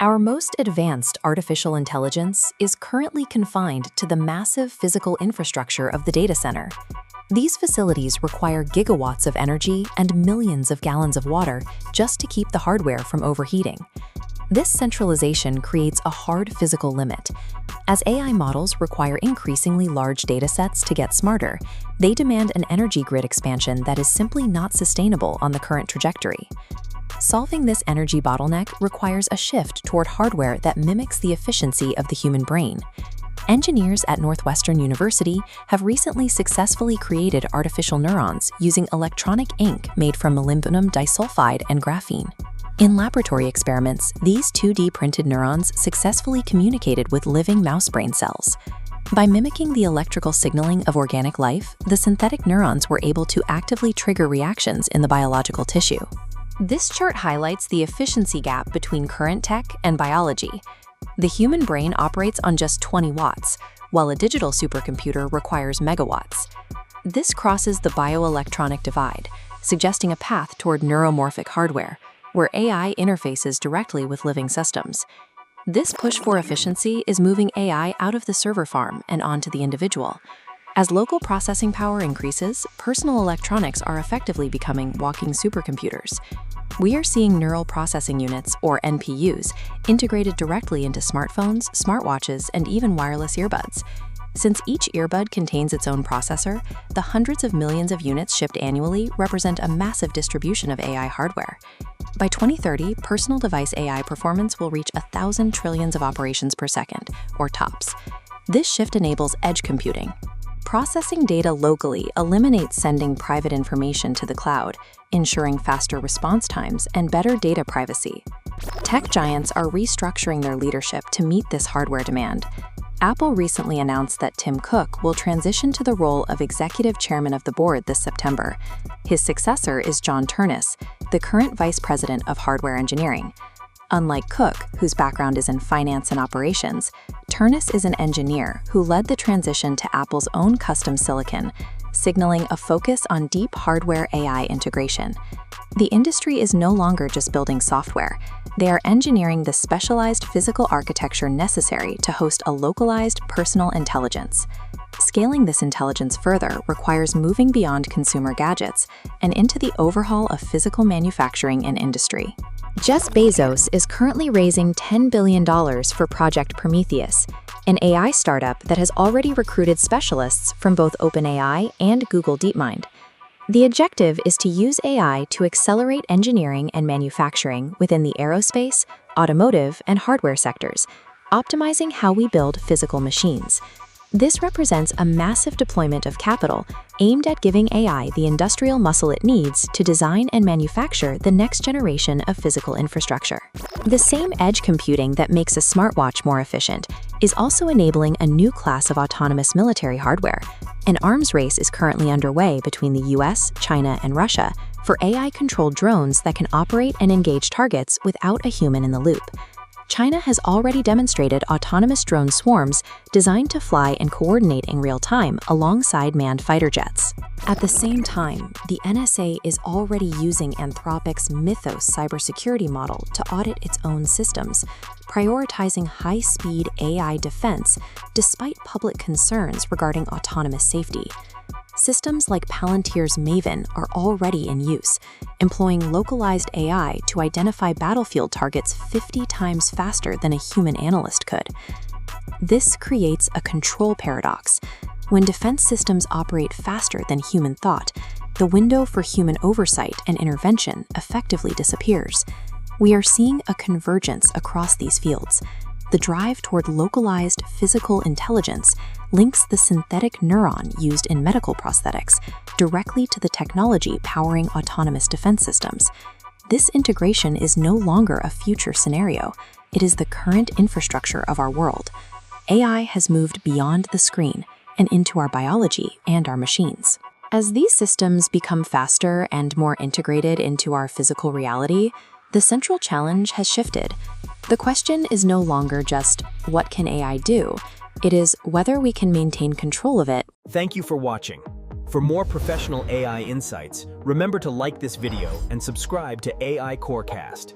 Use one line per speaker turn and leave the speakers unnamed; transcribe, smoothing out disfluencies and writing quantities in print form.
Our most advanced artificial intelligence is currently confined to the massive physical infrastructure of the data center. These facilities require gigawatts of energy and millions of gallons of water just to keep the hardware from overheating. This centralization creates a hard physical limit. As AI models require increasingly large datasets to get smarter, they demand an energy grid expansion that is simply not sustainable on the current trajectory. Solving this energy bottleneck requires a shift toward hardware that mimics the efficiency of the human brain. Engineers at Northwestern University have recently successfully created artificial neurons using electronic ink made from molybdenum disulfide and graphene. In laboratory experiments, these 2D printed neurons successfully communicated with living mouse brain cells. By mimicking the electrical signaling of organic life, the synthetic neurons were able to actively trigger reactions in the biological tissue. This chart highlights the efficiency gap between current tech and biology. The human brain operates on just 20 watts, while a digital supercomputer requires megawatts. This crosses the bioelectronic divide, suggesting a path toward neuromorphic hardware, where AI interfaces directly with living systems. This push for efficiency is moving AI out of the server farm and onto the individual. As local processing power increases, personal electronics are effectively becoming walking supercomputers. We are seeing neural processing units, or NPUs, integrated directly into smartphones, smartwatches, and even wireless earbuds. Since each earbud contains its own processor, the hundreds of millions of units shipped annually represent a massive distribution of AI hardware. By 2030, personal device AI performance will reach 1,000 trillions of operations per second, or TOPS. This shift enables edge computing. Processing data locally eliminates sending private information to the cloud, ensuring faster response times and better data privacy. Tech giants are restructuring their leadership to meet this hardware demand. Apple recently announced that Tim Cook will transition to the role of executive chairman of the board this September. His successor is John Ternus, the current vice president of hardware engineering. Unlike Cook, whose background is in finance and operations, Ternus is an engineer who led the transition to Apple's own custom silicon, signaling a focus on deep hardware AI integration. The industry is no longer just building software. They are engineering the specialized physical architecture necessary to host a localized personal intelligence. Scaling this intelligence further requires moving beyond consumer gadgets and into the overhaul of physical manufacturing and industry. Jeff Bezos is currently raising $10 billion for Project Prometheus, an AI startup that has already recruited specialists from both OpenAI and Google DeepMind. The objective is to use AI to accelerate engineering and manufacturing within the aerospace, automotive, and hardware sectors, optimizing how we build physical machines. This represents a massive deployment of capital aimed at giving AI the industrial muscle it needs to design and manufacture the next generation of physical infrastructure. The same edge computing that makes a smartwatch more efficient is also enabling a new class of autonomous military hardware. An arms race is currently underway between the US, China, and Russia for AI-controlled drones that can operate and engage targets without a human in the loop. China has already demonstrated autonomous drone swarms designed to fly and coordinate in real time alongside manned fighter jets. At the same time, the NSA is already using Anthropic's Mythos cybersecurity model to audit its own systems, prioritizing high-speed AI defense despite public concerns regarding autonomous safety. Systems like Palantir's Maven are already in use, employing localized AI to identify battlefield targets 50 times faster than a human analyst could. This creates a control paradox. When defense systems operate faster than human thought, the window for human oversight and intervention effectively disappears. We are seeing a convergence across these fields. The drive toward localized physical intelligence links the synthetic neuron used in medical prosthetics directly to the technology powering autonomous defense systems. This integration is no longer a future scenario. It is the current infrastructure of our world. AI has moved beyond the screen and into our biology and our machines. As these systems become faster and more integrated into our physical reality, the central challenge has shifted. The question is no longer just, what can AI do? It is whether we can maintain control of it.
Thank you for watching. For more professional AI insights, remember to like this video and subscribe to AI Corecast.